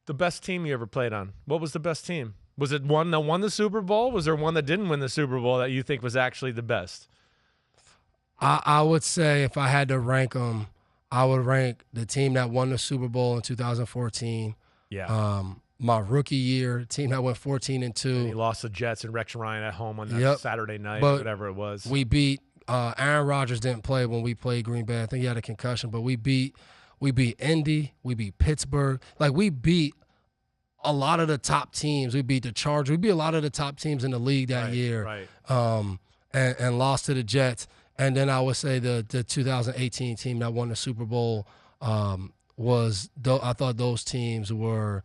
The best team you ever played on? What was the best team? Was it one that won the Super Bowl? Was there one that didn't win the Super Bowl that you think was actually the best? I would say if I had to rank them, I would rank the team that won the Super Bowl in 2014. Yeah. My rookie year, team that went 14-2. And he lost the Jets and Rex Ryan at home on that Saturday night, whatever it was. We beat Aaron Rodgers didn't play when we played Green Bay. I think he had a concussion, but we beat Indy, we beat Pittsburgh. Like, we beat a lot of the top teams. We beat the Chargers. We beat a lot of the top teams in the league that year. Right. And lost to the Jets. And then I would say the 2018 team that won the Super Bowl I thought those teams were,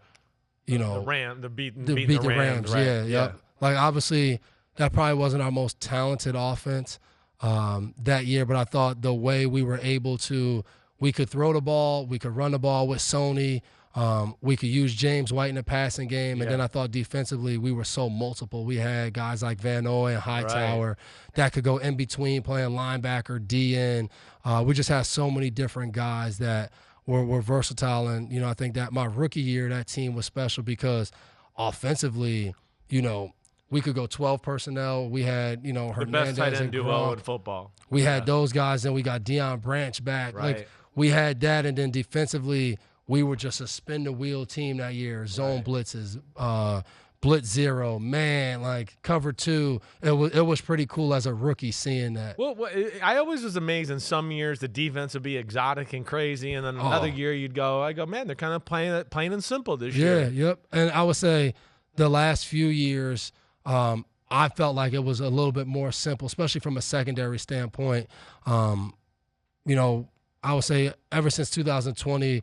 beating the Rams. Right? Yeah, yep. Like, obviously, that probably wasn't our most talented offense that year, but I thought the way we were able to, we could throw the ball, we could run the ball with Sony, we could use James White in the passing game, and then I thought defensively we were so multiple. We had guys like Van Noy and Hightower that could go in between playing linebacker, DN. We just had so many different guys that were versatile, and I think that my rookie year, that team was special because offensively, we could go 12 personnel. We had, Hernandez the best tight end and duo in football. We had those guys, and we got Deion Branch back. Right. Like, we had that, and then defensively, we were just a spin-the-wheel team that year. Zone blitzes, blitz zero, man, like cover two. It was pretty cool as a rookie seeing that. Well, I always was amazed in some years the defense would be exotic and crazy, and then another year I go, man, they're kind of playing it plain and simple this year. Yeah, yep. And I would say the last few years, I felt like it was a little bit more simple, especially from a secondary standpoint. I would say ever since 2020,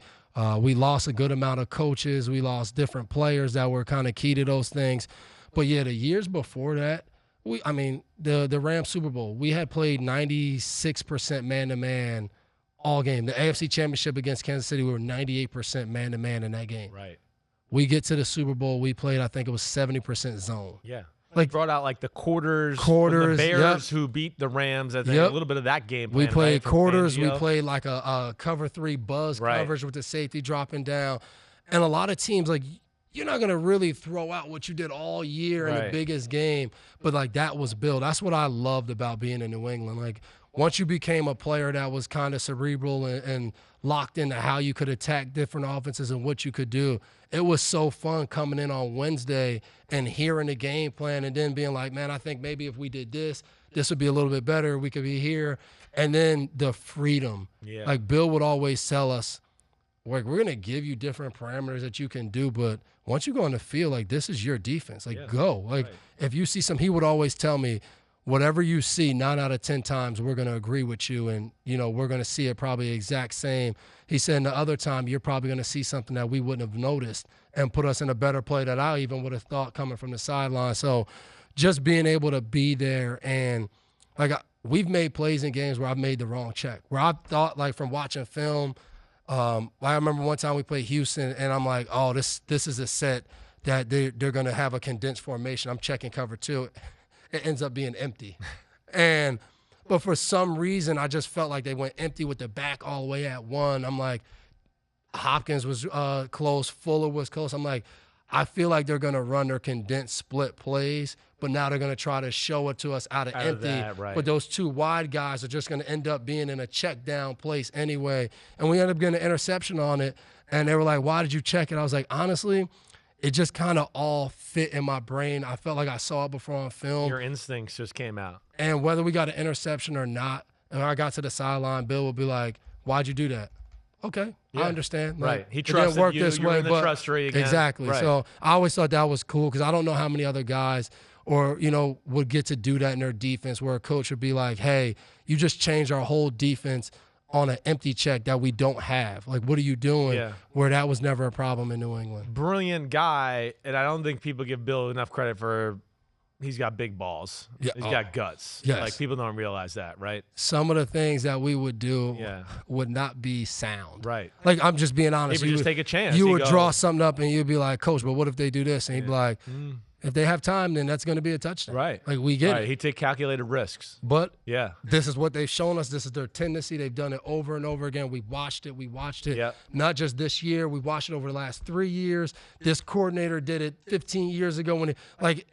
we lost a good amount of coaches. We lost different players that were kind of key to those things. But, the years before that, the Rams Super Bowl, we had played 96% man-to-man all game. The AFC Championship against Kansas City, we were 98% man-to-man in that game. Right. We get to the Super Bowl, we played, I think it was 70% zone. Yeah. Like, brought out like the quarters the Bears who beat the Rams. I think a little bit of that game plan. We played quarters. Fangio. We played like a cover 3 buzz coverage with the safety dropping down. And a lot of teams, like, you're not going to really throw out what you did all year in the biggest game. But, like, that was built. That's what I loved about being in New England. Like, once you became a player that was kind of cerebral and locked into how you could attack different offenses and what you could do, it was so fun coming in on Wednesday and hearing the game plan and then being like, man, I think maybe if we did this would be a little bit better. We could be here. And then the freedom. Yeah. Like, Bill would always tell us, like, we're going to give you different parameters that you can do, but once you go on the field, like, this is your defense. Like, go. Like, if you see he would always tell me, whatever you see 9 out of 10 times, we're going to agree with you, and, we're going to see it probably exact same. He said the other time you're probably going to see something that we wouldn't have noticed and put us in a better play that I even would have thought coming from the sideline. So just being able to be there, and, like, we've made plays in games where I've made the wrong check, where I thought, like, from watching film, I remember one time we played Houston, and I'm like, oh, this is a set that they're going to have a condensed formation. I'm checking cover 2. It ends up being empty. But for some reason, I just felt like they went empty with the back all the way at 1. I'm like, Hopkins was close, Fuller was close. I'm like, I feel like they're going to run their condensed split plays, but now they're going to try to show it to us out of empty. But those 2 wide guys are just going to end up being in a check down place anyway. And we ended up getting an interception on it. And they were like, why did you check it? I was like, honestly, it just kind of all fit in my brain. I felt like I saw it before on film. Your instincts just came out. And whether we got an interception or not, and I got to the sideline, Bill would be like, why'd you do that? Okay, I understand. Like, he trusted didn't work you. this You were way, in the but trust tree again. Exactly. Right. So I always thought that was cool because I don't know how many other guys or, would get to do that in their defense where a coach would be like, hey, you just changed our whole defense on an empty check that we don't have. Like, what are you doing? Yeah. Where that was never a problem in New England. Brilliant guy, and I don't think people give Bill enough credit for he's got big balls. Yeah. He's got guts. Yes. Like, people don't realize that, right? Some of the things that we would do would not be sound. Right. Like, I'm just being honest. Maybe just take a chance. You would draw something up and you'd be like, Coach, but what if they do this? And he'd be like, If they have time, then that's going to be a touchdown. Right. Like, we get it. He'd take calculated risks. But yeah, this is what they've shown us. This is their tendency. They've done it over and over again. We watched it. Yep. Not just this year. We watched it over the last 3 years. This coordinator did it 15 years ago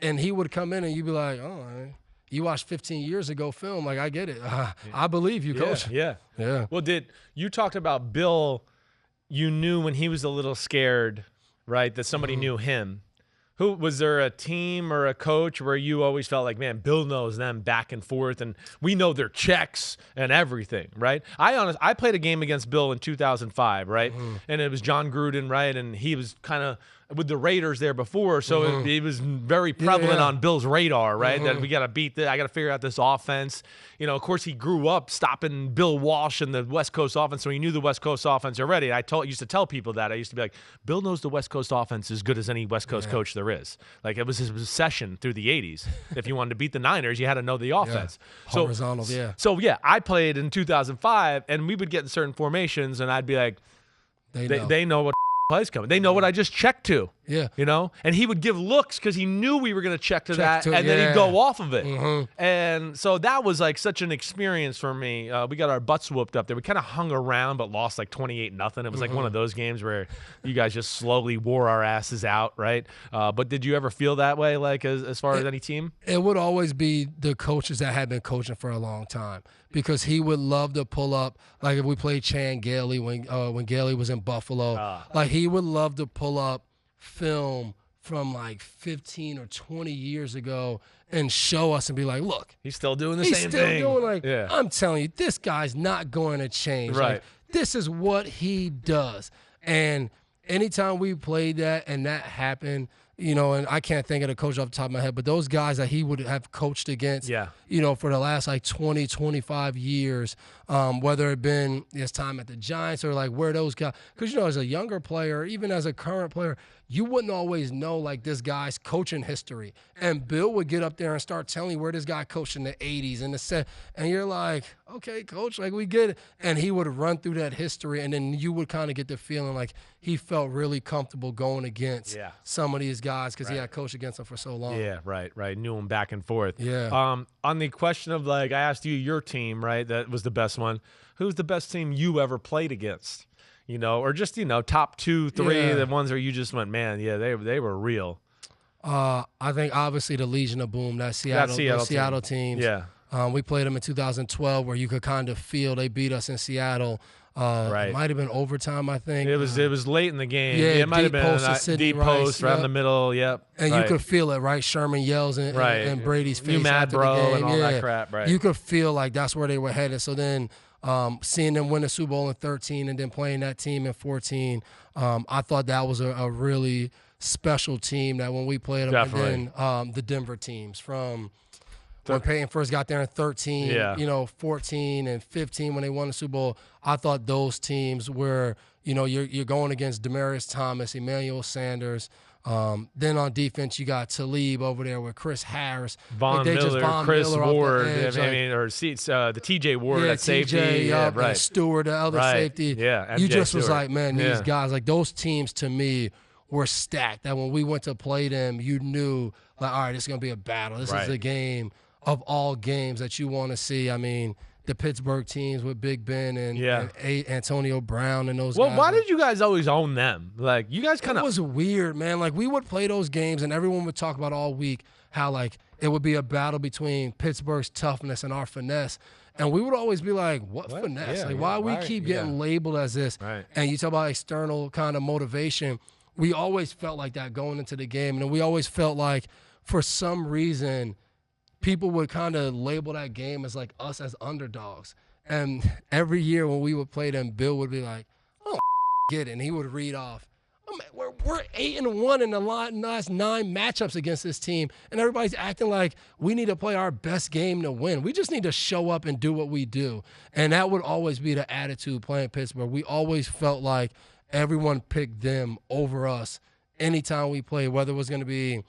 and he would come in and you'd be like, oh, you watched 15 years ago film. Like, I get it. I believe you, Coach. Yeah. Yeah. Well, you talked about Bill, you knew when he was a little scared, right, that somebody knew him. Was there a team or a coach where you always felt like, man, Bill knows them back and forth, and we know their checks and everything, right? I played a game against Bill in 2005, right? And it was John Gruden, right? And he was kind of with the Raiders there before, so it was very prevalent on Bill's radar, right? That we got to beat this. I got to figure out this offense. You know, of course, he grew up stopping Bill Walsh and the West Coast offense, so he knew the West Coast offense already. I used to tell people that. I used to be like, Bill knows the West Coast offense as good as any West Coast coach there is. Like, it was his obsession through the 80s. If you wanted to beat the Niners, you had to know the offense. Horizontal, So, I played in 2005, and we would get in certain formations, and I'd be like, they know what plays coming. They know what I just checked to. Yeah. You know? And he would give looks because he knew we were going to check to that, and then he'd go off of it. And so that was like such an experience for me. We got our butts whooped up there. We kind of hung around but lost like 28-0. It was like one of those games where you guys just slowly wore our asses out, right? But did you ever feel that way, like as far as any team? It would always be the coaches that had been coaching for a long time, because he would love to pull up, like if we played Chan Gailey when Gailey was in Buffalo, like he would love to pull up film from like 15 or 20 years ago and show us and be like, look, he's still doing the same thing. He's still doing I'm telling you, this guy's not going to change. Right. Like, this is what he does. And anytime we played that and that happened, you know, and I can't think of the coach off the top of my head, but those guys that he would have coached against, you know, for the last like 20, 25 years, whether it been his time at the Giants or like where those guys, because, you know, as a younger player, even as a current player, you wouldn't always know like this guy's coaching history. And Bill would get up there and start telling you where this guy coached in the 80s and the set, and you're like, okay, coach, like we get it. And he would run through that history, and then you would kind of get the feeling like he felt really comfortable going against some of these guys because he had coached against them for so long. Yeah, right. Knew them back and forth. Yeah. On the question of, like, I asked you your team, right? That was the best one. Who's the best team you ever played against? You know, or just, you know, top 2, 3, the ones where you just went, man, they were real. I think obviously the Legion of Boom, that Seattle teams. Yeah. We played them in 2012 where you could kind of feel they beat us in Seattle. It might have been overtime, I think. It was late in the game. Yeah, it might have been deep post around the middle. Yep. And you could feel it, right? Sherman yells in Brady's face. You mad, after bro, the game. and all that crap, right? You could feel like that's where they were headed. So then seeing them win the Super Bowl in 13 and then playing that team in 14, I thought that was a really special team that when we played them. Definitely. And then the Denver teams from when Peyton first got there in 13, you know, 14 and 15 when they won the Super Bowl, I thought those teams were, you know, you're going against Demaryius Thomas, Emmanuel Sanders. Then on defense, you got Talib over there with Chris Harris. Von Miller, Chris Ward, the TJ Ward at safety. And Stewart, the other safety. Yeah, you just Stewart. Was like, man, these guys, like those teams to me were stacked. That when we went to play them, you knew, like, all right, this is going to be a battle. This is a game of all games that you want to see. I mean, the Pittsburgh teams with Big Ben and Antonio Brown and those guys. Well, why did you guys always own them? Like, you guys kind of... It was weird, man. Like, we would play those games, and everyone would talk about all week how, like, it would be a battle between Pittsburgh's toughness and our finesse. And we would always be like, what? Finesse? Why we keep getting labeled as this? Right. And you talk about external kind of motivation. We always felt like that going into the game. And we always felt like, for some reason, people would kind of label that game as like us as underdogs. And every year when we would play them, Bill would be like, oh, get it. And he would read off, oh, man, we're 8-1 in the last 9 matchups against this team. And everybody's acting like we need to play our best game to win. We just need to show up and do what we do. And that would always be the attitude playing Pittsburgh. We always felt like everyone picked them over us anytime we played, whether it was going to be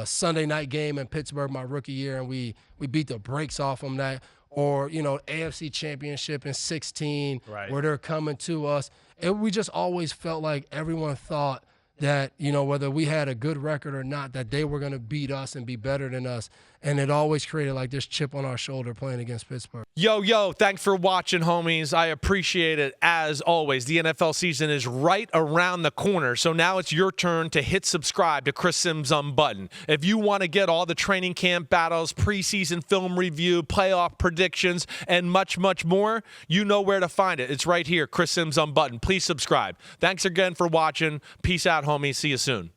Sunday night game in Pittsburgh my rookie year and we beat the brakes off them that, or, you know, AFC Championship in 16 where they're coming to us. And we just always felt like everyone thought that, whether we had a good record or not, that they were going to beat us and be better than us. And it always created like this chip on our shoulder playing against Pittsburgh. Yo, thanks for watching, homies. I appreciate it as always. The NFL season is right around the corner, so now it's your turn to hit subscribe to Chris Simms Unbuttoned. If you want to get all the training camp battles, preseason film review, playoff predictions, and much, much more, you know where to find it. It's right here, Chris Simms Unbuttoned. Please subscribe. Thanks again for watching. Peace out, homies. See you soon.